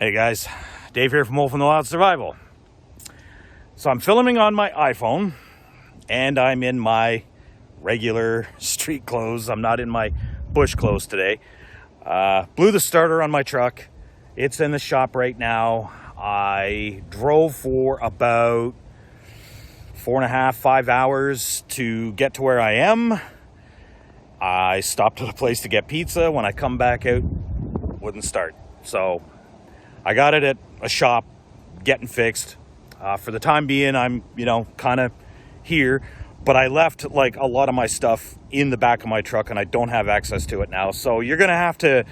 Hey guys, Dave here from Wolf in the Wild Survival. So I'm filming on my iPhone and I'm in my regular street clothes. I'm not in my bush clothes today. Blew the starter on my truck. It's in the shop right now. I drove for about 4.5, 5 hours to get to where I am. I stopped at a place to get pizza. When I come back out, wouldn't start. So I got it at a shop, getting fixed. For the time being, I'm, kind of here. But I left, like, a lot of my stuff in the back of my truck, and I don't have access to it now. So you're going to have to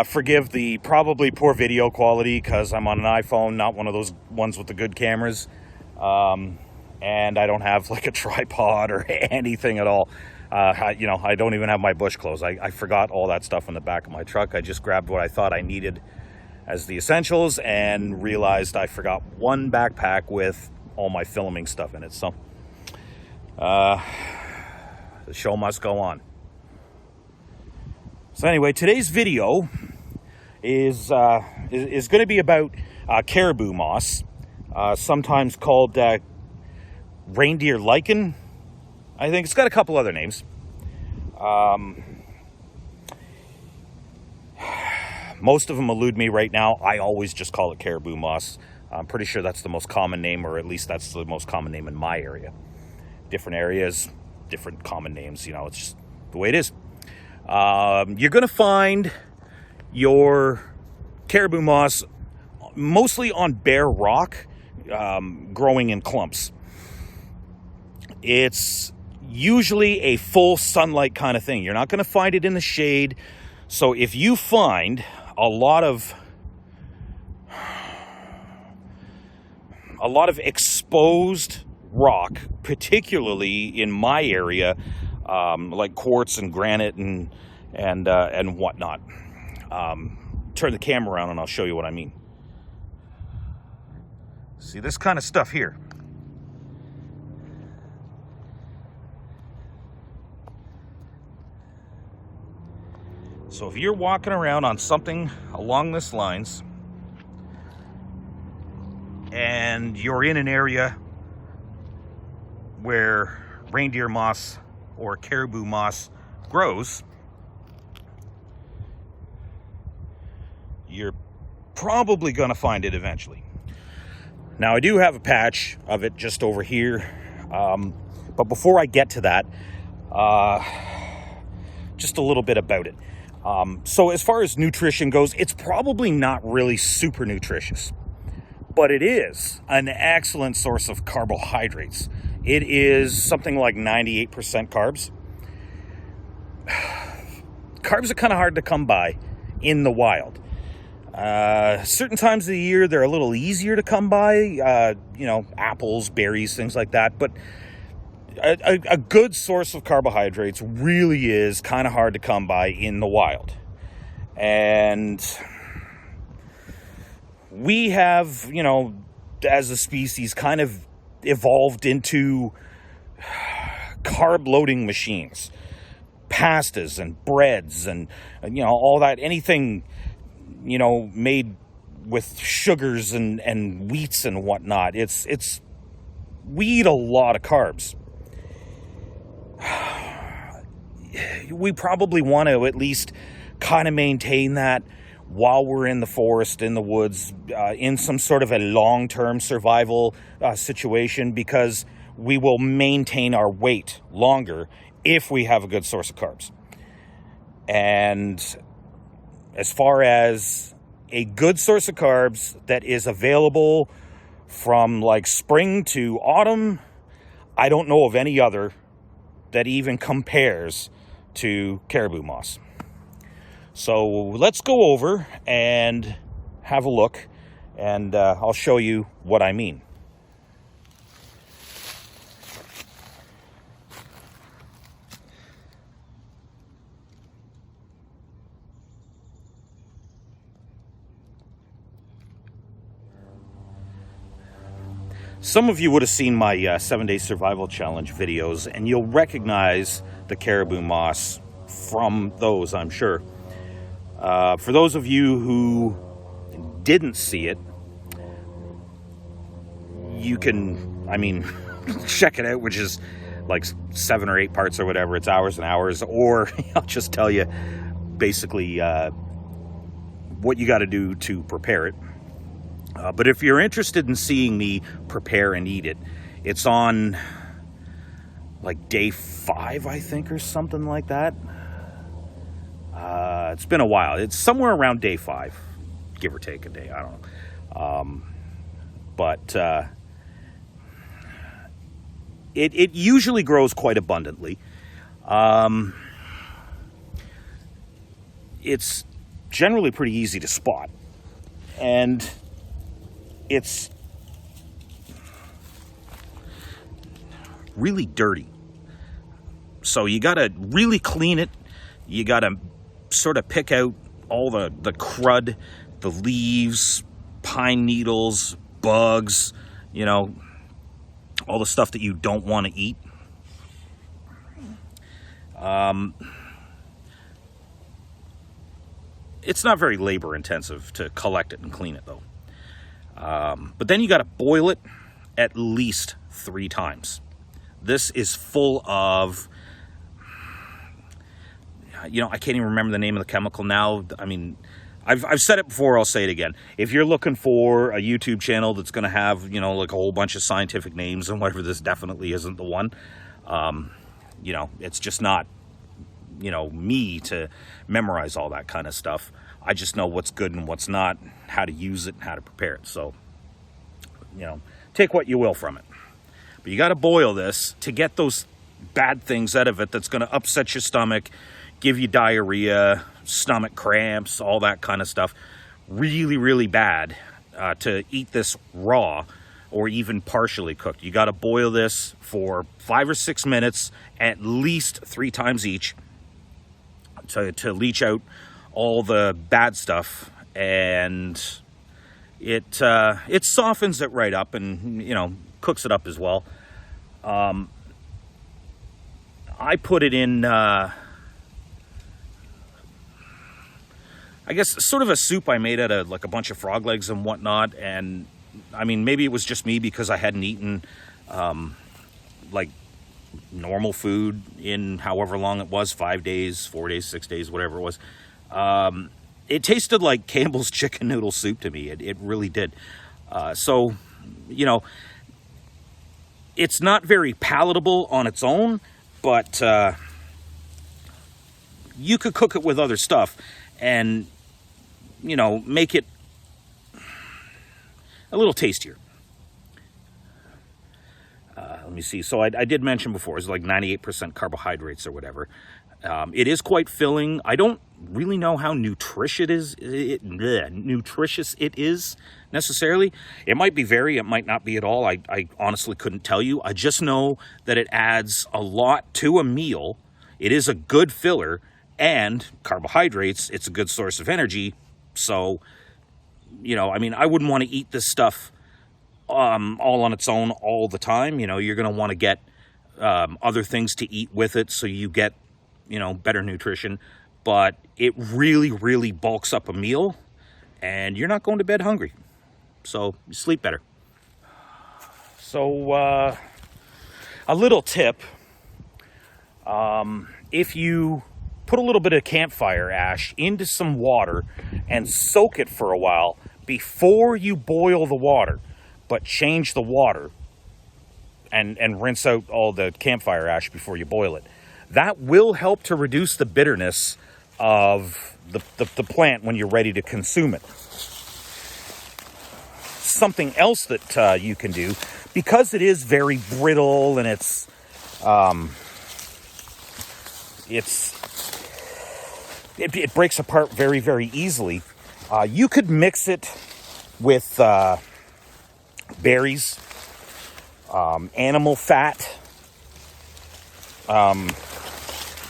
forgive the probably poor video quality, because I'm on an iPhone, not one of those ones with the good cameras. And I don't have, like, a tripod or anything at all. I don't even have my bush clothes. I forgot all that stuff in the back of my truck. I just grabbed what I thought I needed as the essentials and realized I forgot one backpack with all my filming stuff in it. So the show must go on. So anyway, today's video is going to be about caribou moss, sometimes called reindeer lichen. I think it's got a couple other names. Most of them elude me right now. I always just call it caribou moss. I'm pretty sure that's the most common name, or at least that's the most common name in my area. Different areas, different common names. It's just the way it is. You're going to find your caribou moss mostly on bare rock, growing in clumps. It's usually a full sunlight kind of thing. You're not going to find it in the shade. So if you find a lot of exposed rock, particularly in my area, like quartz and granite and whatnot. Turn the camera around and I'll show you what I mean. See this kind of stuff here. So if you're walking around on something along this lines and you're in an area where reindeer moss or caribou moss grows, you're probably going to find it eventually. Now I do have a patch of it just over here, but before I get to that, just a little bit about it. So as far as nutrition goes, it's probably not really super nutritious, but it is an excellent source of carbohydrates. It is something like 98% carbs. Carbs are kind of hard to come by in the wild. Certain times of the year, they're a little easier to come by, apples, berries, things like that. But a good source of carbohydrates really is kind of hard to come by in the wild. And we have, as a species, kind of evolved into carb loading machines, pastas and breads and all that, anything, made with sugars and wheats and whatnot. We eat a lot of carbs. We probably want to at least kind of maintain that while we're in the forest, in the woods, in some sort of a long-term survival situation, because we will maintain our weight longer if we have a good source of carbs. And as far as a good source of carbs that is available from like spring to autumn, I don't know of any other that even compares to caribou moss. So let's go over and have a look, and I'll show you what I mean. Some of you would have seen my 7-day survival challenge videos, and you'll recognize the caribou moss from those, I'm sure. For those of you who didn't see it, you can, I mean, check it out, which is like 7 or 8 parts or whatever. It's hours and hours. Or I'll just tell you basically what you got to do to prepare it. But if you're interested in seeing me prepare and eat it, it's on like day 5, I think, or something like that. It's been a while. It's somewhere around day 5, give or take a day. I don't know. But it usually grows quite abundantly. It's generally pretty easy to spot. And it's really dirty. So you got to really clean it. You got to sort of pick out all the crud, the leaves, pine needles, bugs, you know, all the stuff that you don't want to eat. It's not very labor intensive to collect it and clean it, though. But then you got to boil it at least 3 times. This is full of, you know, I can't even remember the name of the chemical now. I mean, I've said it before, I'll say it again. If you're looking for a YouTube channel that's going to have, you know, like a whole bunch of scientific names and whatever, this definitely isn't the one. You know, it's just not, you know, me to memorize all that kind of stuff. I just know what's good and what's not, how to use it and how to prepare it. So, you know, take what you will from it. But you got to boil this to get those bad things out of it that's going to upset your stomach, give you diarrhea, stomach cramps, all that kind of stuff. Really, really bad to eat this raw or even partially cooked. You got to boil this for 5 or 6 minutes, at least 3 times each, to leach out all the bad stuff, and it softens it right up, and, you know, cooks it up as well. I put it in, I guess, sort of a soup I made out of like a bunch of frog legs and whatnot. And I mean, maybe it was just me because I hadn't eaten like normal food in however long it was, 5 days, 4 days, 6 days, whatever it was. It tasted like Campbell's chicken noodle soup to me. It really did. So, you know, it's not very palatable on its own, but you could cook it with other stuff and, you know, make it a little tastier. Let me see. So I did mention before, it's like 98% carbohydrates or whatever. It is quite filling. I don't really know how nutritious it is necessarily. It might be it might not be at all. I honestly couldn't tell you. I just know that it adds a lot to a meal. It is a good filler, and carbohydrates, it's a good source of energy. So, you know, I mean, I wouldn't want to eat this stuff all on its own all the time. You know, you're going to want to get other things to eat with it so you get, you know, better nutrition. But it really, really bulks up a meal, and you're not going to bed hungry. So you sleep better. So a little tip, if you put a little bit of campfire ash into some water and soak it for a while before you boil the water, but change the water and rinse out all the campfire ash before you boil it, that will help to reduce the bitterness of the plant when you're ready to consume it. Something else that you can do, because it is very brittle and it breaks apart very, very easily, you could mix it with berries, animal fat.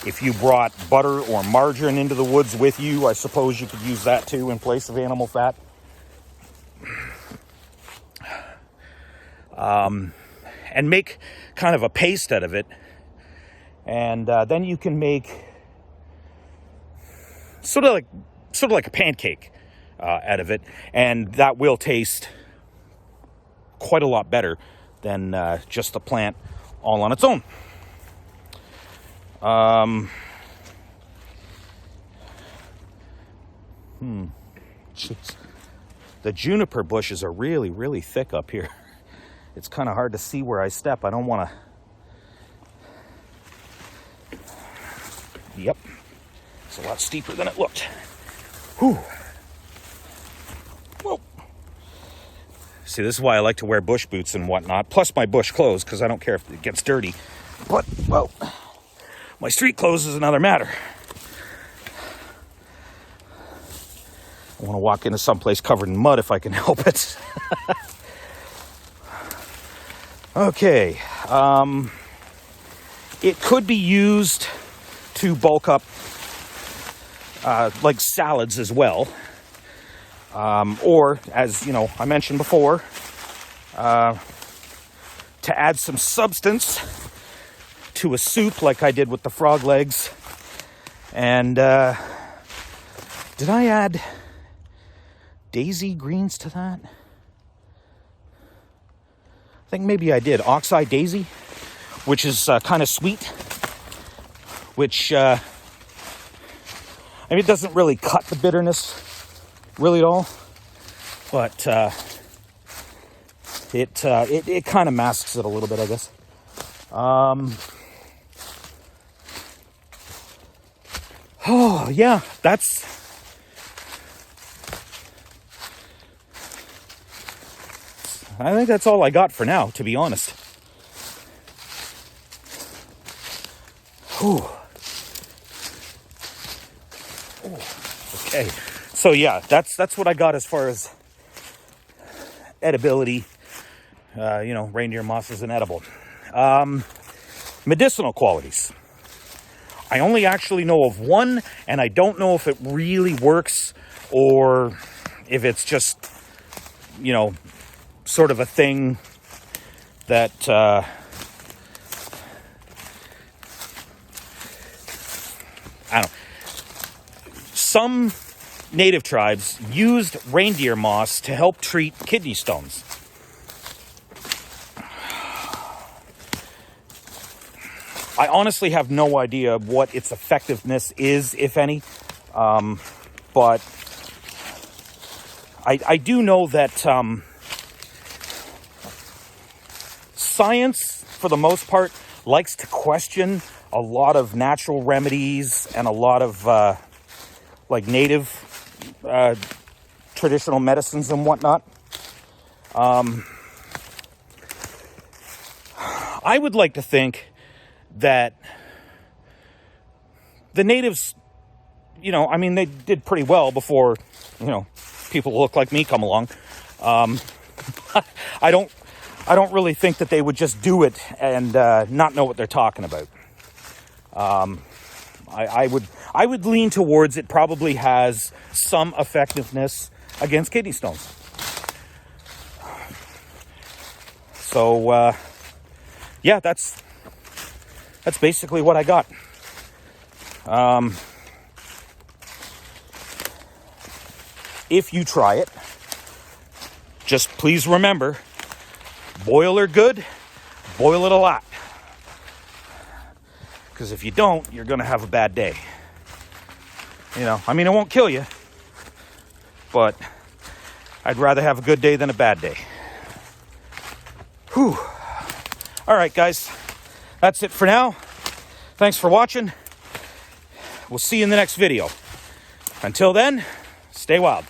If you brought butter or margarine into the woods with you, I suppose you could use that too in place of animal fat. And make kind of a paste out of it. And then you can make sort of like a pancake. out of it, and that will taste quite a lot better than just the plant all on its own. Jeez. The juniper bushes are really, really thick up here. It's kind of hard to see where I step. I don't want to... Yep. It's a lot steeper than it looked. Whew. Whoa. See, this is why I like to wear bush boots and whatnot, plus my bush clothes, because I don't care if it gets dirty. But, well, my street clothes is another matter. I want to walk into someplace covered in mud if I can help it. Okay. It could be used to bulk up like salads as well. Or, as you know, I mentioned before, to add some substance to a soup like I did with the frog legs. And did I add daisy greens to that? I think maybe I did. Oxeye daisy, which is kind of sweet, which I mean, it doesn't really cut the bitterness really at all, but it kind of masks it a little bit, I guess. Oh yeah, I think that's all I got for now, to be honest. Whew. Okay, so yeah, that's what I got as far as edibility. You know, reindeer moss is inedible. Medicinal qualities. I only actually know of one, and I don't know if it really works or if it's just, you know, sort of a thing that I don't know. Some native tribes used reindeer moss to help treat kidney stones. I honestly have no idea what its effectiveness is, if any, but I do know that science, for the most part, likes to question a lot of natural remedies and a lot of like native traditional medicines and whatnot. I would like to think that the natives, you know, I mean, they did pretty well before, you know, people look like me come along. I don't really think that they would just do it and not know what they're talking about. I would lean towards it probably has some effectiveness against kidney stones. So yeah, that's basically what I got. If you try it, just please remember, boil her good, boil it a lot. Because if you don't, you're going to have a bad day. You know, I mean, it won't kill you, but I'd rather have a good day than a bad day. Whew. All right, guys, that's it for now. Thanks for watching. We'll see you in the next video. Until then, stay wild.